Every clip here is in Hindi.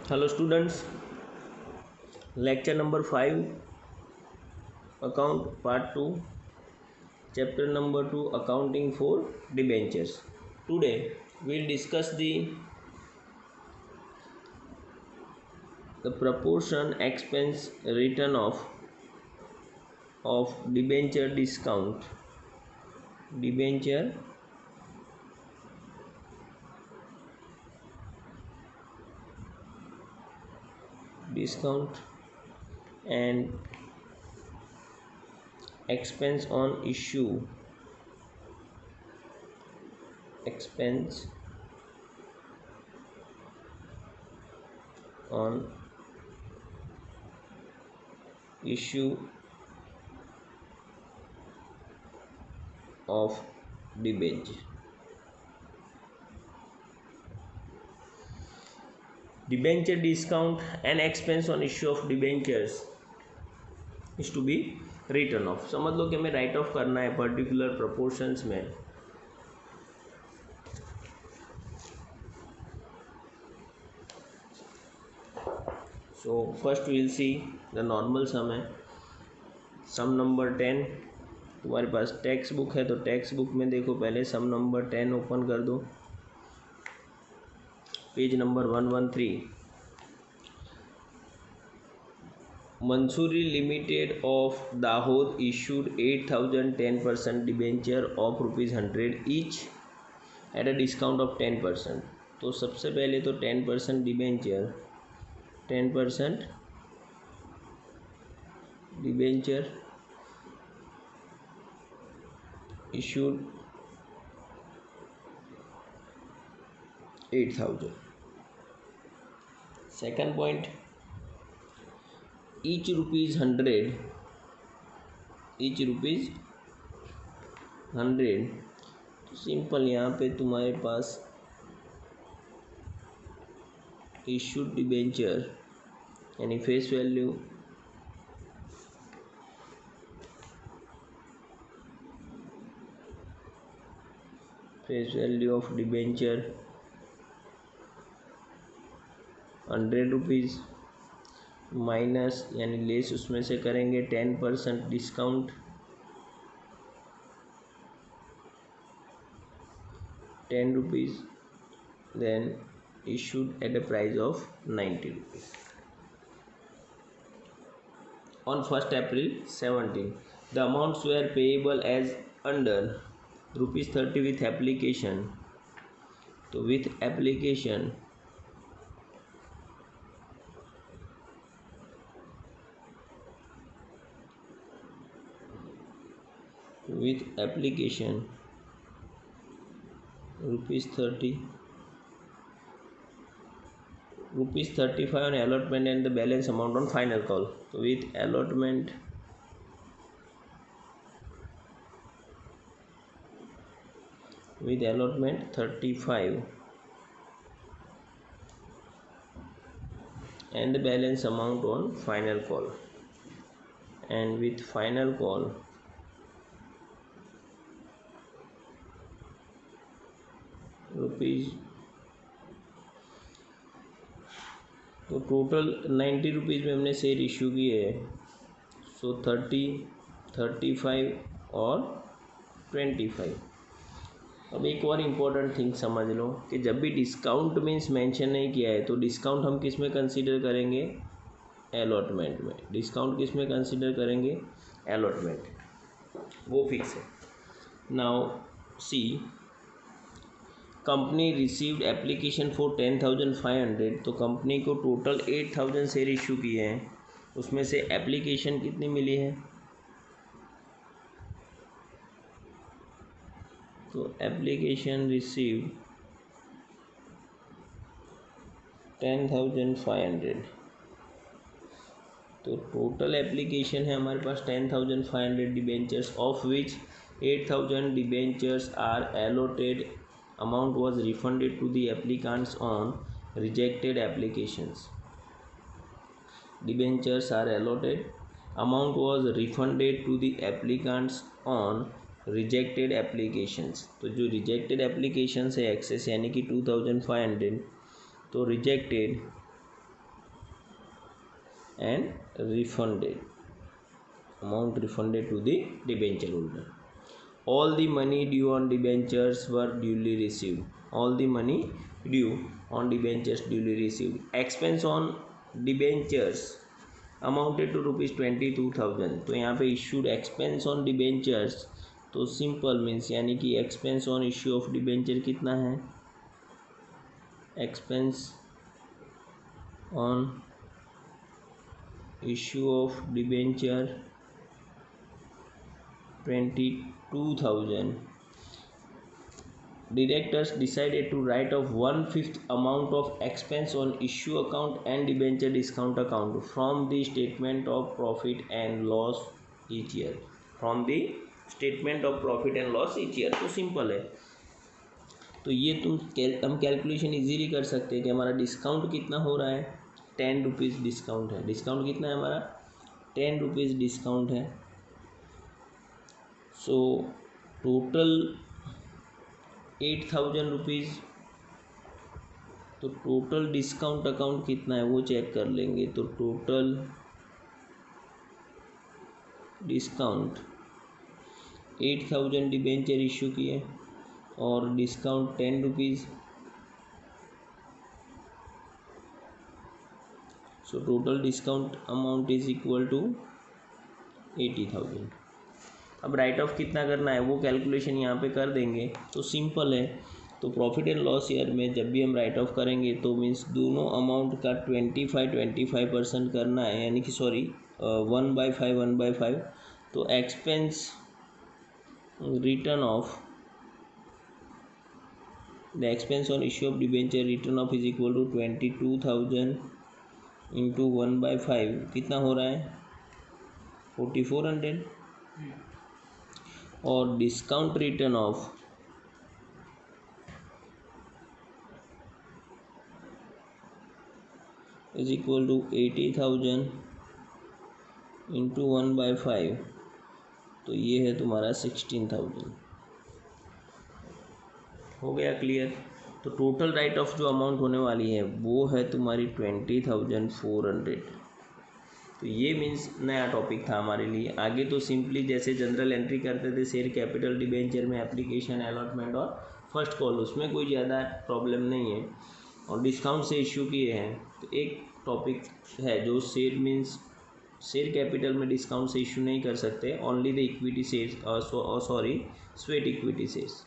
Hello students, lecture number 5, account part 2, chapter number 2, accounting for debentures. Today we'll discuss the proportion expense written off of debenture discount and expense on issue of debenture. Debenture discount and expense on issue of debentures is to be written off. समझ लो कि हमें राइट ऑफ करना है पर्टिकुलर प्रोपोर्शंस में. So first we'll see the normal sum है. सम नंबर 10. तुम्हारे पास टेक्स्ट बुक है तो टेक्स्ट बुक में देखो, पहले सम नंबर 10 ओपन कर दो, page number 113. Mansoori Limited of Dahod issued 8,000 10% debenture of ₹100 each at a discount of 10%. तो सबसे पहले तो 10% debenture issued 8,000. Second point, each rupees 100 तो सिंपल यहाँ पे तुम्हारे पास इशूड डिबेंचर यानी face value of debenture 100 rupees minus यानी लेस उसमें से करेंगे 10% discount, 10 rupees, then issued at a price of 90 rupees on 1st April 17. The amounts were payable as under ₹30 with application. तो with application rupees 35 on allotment and the balance amount on final call. So with allotment with allotment 35 and the balance amount on final call, and with final call rupees, तो टोटल 90 रुपीज़ में हमने शेयर इशू किए है. सो 30, 35 और 25. अब एक और इम्पोर्टेंट थिंग समझ लो कि जब भी डिस्काउंट मीन्स मेंशन नहीं किया है तो डिस्काउंट हम किस में कंसीडर करेंगे? अलॉटमेंट में. डिस्काउंट किस में कंसीडर करेंगे? अलॉटमेंट. वो फिक्स है. Now see, company received application for 10,500. तो कंपनी को टोटल 8,000 शेयर इशू किए हैं, उसमें से एप्लीकेशन कितनी मिली है? तो एप्लीकेशन रिसीव्ड 10,500. तो टोटल एप्लीकेशन है हमारे पास 10,500 debentures, of which 8,000 debentures are allotted. Amount was refunded to the applicants on rejected applications. Debentures are allotted. Amount was refunded to the applicants on rejected applications. तो जो rejected applications है excess यानी कि 2,500, तो rejected and refunded, amount refunded to the debenture holder. All the money due on debentures were duly received. All the money due on debentures duly received. Expense on debentures amounted to ₹22,000. तो यहाँ पे इशूड एक्सपेंस ऑन डिबेंचर्स, तो सिंपल मीन्स यानी कि expense on issue of debenture कितना है, expense on issue of debenture 22,000. Directors decided to write off 1/5 amount of expense on issue account and debenture discount account from the statement of profit and loss each year. From the statement of profit and loss each year. तो सिंपल है, तो ये हम कैलकुलेशन इजीली कर सकते हैं कि हमारा डिस्काउंट कितना हो रहा है, 10 रुपीज़ डिस्काउंट है. डिस्काउंट कितना है हमारा, 10 रुपीज़ डिस्काउंट है. So total 8,000 rupees. तो टोटल डिस्काउंट अकाउंट कितना है वो चेक कर लेंगे. तो टोटल डिस्काउंट 8,000 डिबेंचर इशू किए और discount 10 rupees. So total discount amount is equal to 80,000. अब राइट ऑफ कितना करना है वो कैलकुलेशन यहाँ पे कर देंगे. तो सिंपल है, तो प्रॉफिट एंड लॉस ईयर में जब भी हम राइट ऑफ करेंगे तो मीन्स दोनों अमाउंट का 25% करना है, यानी कि सॉरी 1/5. तो expense return of the expense on issue of debenture return of is equal to 22,000 into 1/5 कितना हो रहा है 4,400. और discount return of is equal to 80,000 into 1/5, तो ये है तुम्हारा 16,000. हो गया क्लियर. तो टोटल राइट ऑफ जो अमाउंट होने वाली है वो है तुम्हारी 20,400. तो ये मीन्स नया टॉपिक था हमारे लिए. आगे तो सिंपली जैसे जनरल एंट्री करते थे शेयर कैपिटल डिबेंचर में, एप्लीकेशन, अलॉटमेंट और फर्स्ट कॉल, उसमें कोई ज़्यादा प्रॉब्लम नहीं है. और डिस्काउंट से इश्यू किए हैं तो एक टॉपिक है जो शेयर मीन्स शेयर कैपिटल में डिस्काउंट से इशू नहीं कर सकते, only the equity shares, sorry sweat equity shares,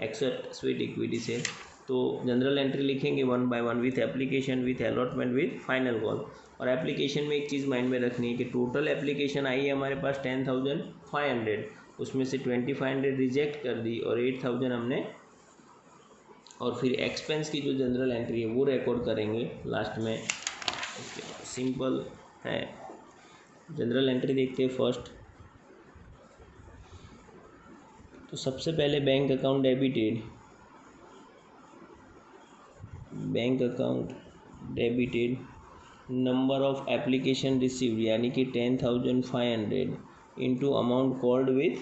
except sweat equity share. तो जनरल एंट्री लिखेंगे 1 by 1 with application, with allotment, with final call. और एप्लीकेशन में एक चीज़ माइंड में रखनी है कि टोटल एप्लीकेशन आई है हमारे पास 10,500, उसमें से 2,500 रिजेक्ट कर दी और 8,000 हमने, और फिर एक्सपेंस की जो जनरल एंट्री है वो रिकॉर्ड करेंगे लास्ट में. सिंपल है. जनरल एंट्री देखते हैं फर्स्ट. तो सबसे पहले bank account debited, bank account debited, number of application received यानी कि 10,500 into amount called with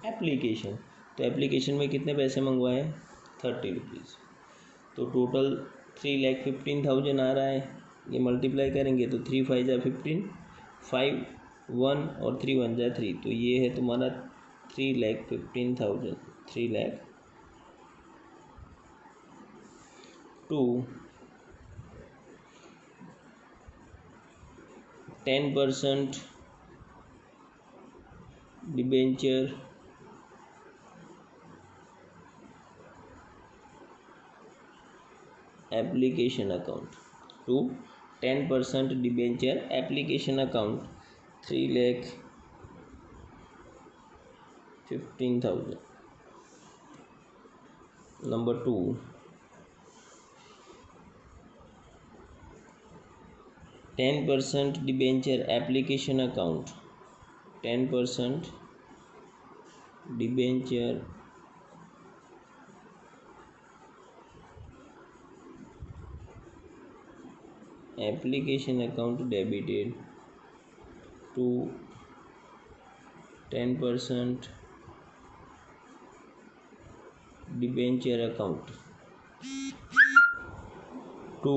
application. तो एप्लीकेशन में कितने पैसे मंगवाए 30 रुपीज़. तो टोटल 3,15,000 आ रहा है. ये मल्टीप्लाई करेंगे तो 3 5 जा 15, 5 1 और 3 1 जा 3. तो ये है तुम्हारा 3,15,000. 3 lakh to 10% debenture application account, to 10% debenture application account 3,15,000. Number 2, 10% debenture application account, 10% debenture application account debited to 10% debenture account to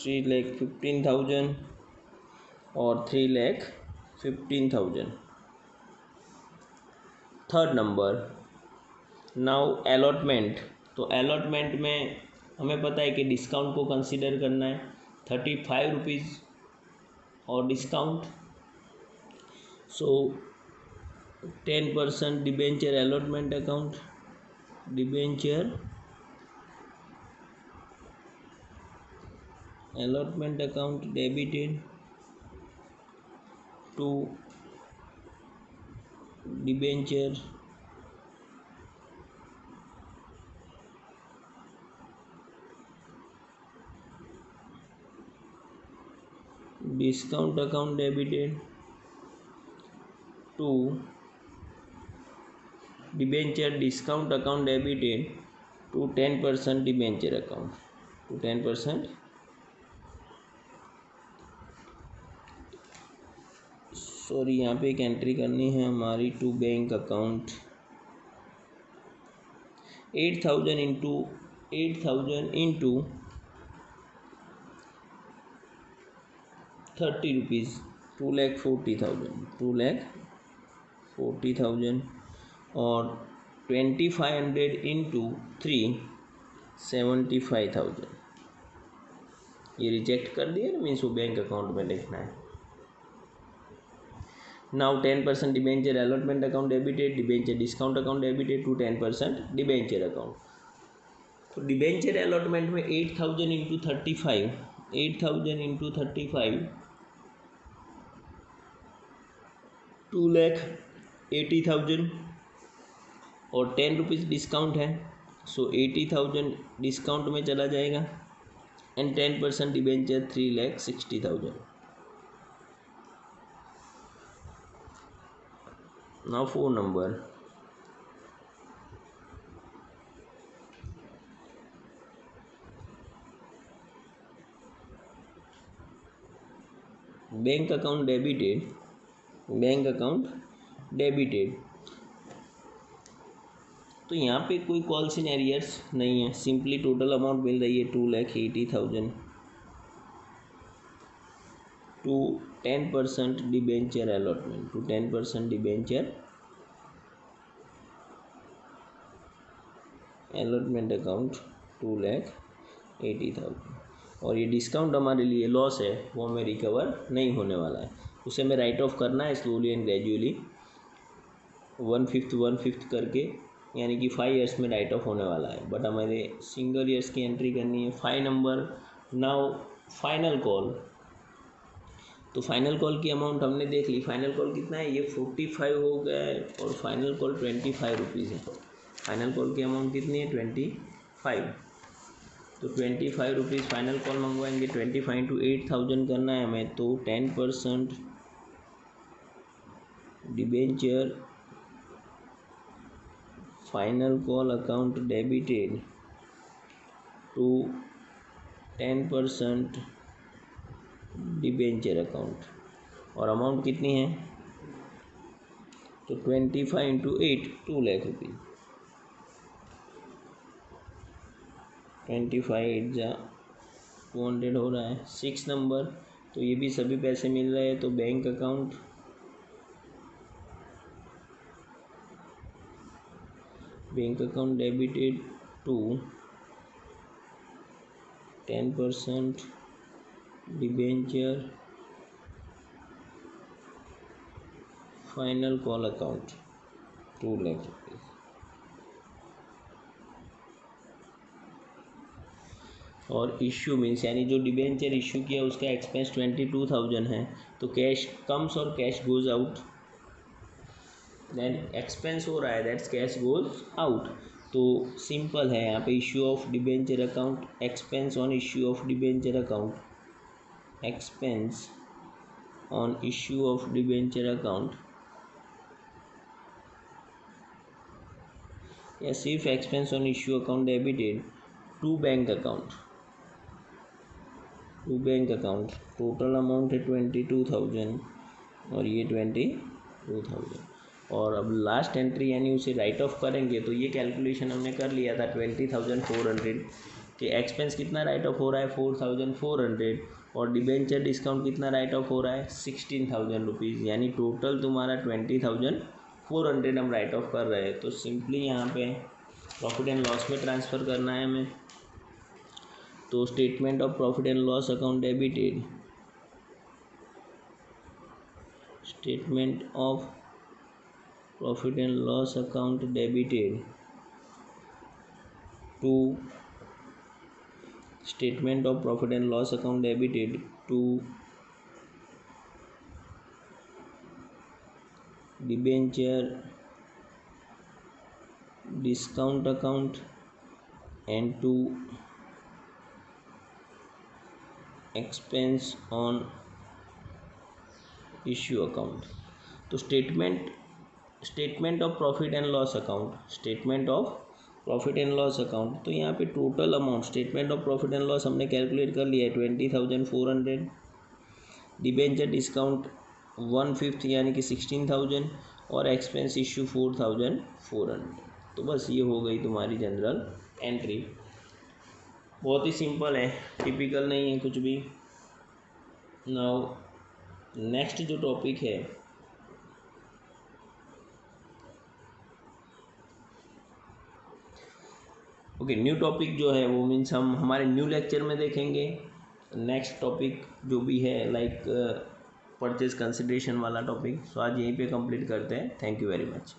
3,15,000 और 3,15,000। Third number, now allotment. तो अलॉटमेंट में हमें पता है कि डिस्काउंट को कंसीडर करना है, 35 रुपीज़ और discount. So 10% debenture allotment account, debenture allotment account debited to debenture discount account debited to debenture discount account debited to 10% debenture account, to 10%। Sorry, यहाँ पे एक एंट्री करनी है हमारी, to bank account 8,000 into 30 rupees, 2,40,000 और 2,500 इंटू 3 75,000। ये रिजेक्ट कर दिया ना, मीन्स वो बैंक अकाउंट में लिखना है। Now 10% debenture allotment account debited, debenture discount account debited to 10% debenture account. तो डिबेंचर अलॉटमेंट में 8,000 इंटू 35, 2,80,000 और 10 रुपीज़ डिस्काउंट है, सो 80,000 डिस्काउंट में चला जाएगा and 10% debenture 3,60,000। Now 4 number, bank account debited. तो यहाँ पे कोई कॉल्स इन एरियर्स नहीं है, सिंपली टोटल अमाउंट मिल रही है 2,80,000 to 10% debenture allotment, to 10% debenture allotment account 2,80,000। और ये डिस्काउंट हमारे लिए लॉस है, वो हमें रिकवर नहीं होने वाला है, उसे हमें राइट ऑफ करना है स्लोली एंड ग्रेजुअली, 1/5 करके, यानी कि 5 ईयर्स में राइट ऑफ होने वाला है, बट हमारे सिंगल ईयर्स की एंट्री करनी है। 5 नंबर, नाउ फाइनल कॉल। तो फाइनल कॉल की अमाउंट हमने देख ली, फाइनल कॉल कितना है, ये 45 हो गया है और फाइनल कॉल 25 रुपीज़ है। फाइनल कॉल की अमाउंट कितनी है, 25। तो 25 रुपीज़ फाइनल कॉल मंगवाएंगे, 25 इंटू 8,000 करना है हमें, तो 10% debenture final call account debited to 10% debenture account, और अमाउंट कितनी है, तो 25 इंटू 8, 2 लाख रुपीज़, 25 जा 200 हो रहा है। 6 नंबर, तो ये भी सभी पैसे मिल रहे हैं, तो bank account debited to 10% debenture final call account 2 lakh rupees. और इश्यू मीन्स यानी जो डिबेंचर इश्यू किया उसका एक्सपेंस 22,000 है, तो कैश कम्स और cash goes out, then expense हो रहा है, दैट्स कैश गोज़ आउट। तो सिंपल है यहाँ पे, issue of debenture account, expense on issue of debenture account, expense on issue of debenture account, या सिर्फ expense on issue account debited to bank account, total amount है 22,000 और ये 22,000। और अब लास्ट एंट्री यानी उसे राइट ऑफ करेंगे, तो ये कैलकुलेशन हमने कर लिया था 20,400 कि एक्सपेंस कितना राइट ऑफ हो रहा है 4400 और डिबेंचर डिस्काउंट कितना राइट ऑफ हो रहा है 16,000 रुपीज़, यानी टोटल तुम्हारा 20,400 हम राइट ऑफ कर रहे हैं। तो सिंपली यहाँ पे प्रॉफिट एंड लॉस में ट्रांसफ़र करना है हमें। तो statement of profit and loss account debited, statement of profit and loss account debited to statement of profit and loss account debited to debenture discount account and to expense on issue account। तो statement of profit and loss account, statement of profit and loss account, तो यहाँ पे total amount statement of profit and loss हमने कैलकुलेट कर लिया है 20,400, डिबेंचर डिस्काउंट 1/5 यानी कि 16,000 और एक्सपेंस इशू 4,400। तो बस ये हो गई तुम्हारी जनरल एंट्री। बहुत ही सिंपल है, टिपिकल नहीं है कुछ भी। नाउ नेक्स्ट जो टॉपिक है न्यू टॉपिक जो है वो मीन्स हम हमारे न्यू लेक्चर में देखेंगे। नेक्स्ट टॉपिक जो भी है लाइक परचेज कंसिडरेशन वाला टॉपिक। सो आज यहीं पे कंप्लीट करते हैं। Thank you very much.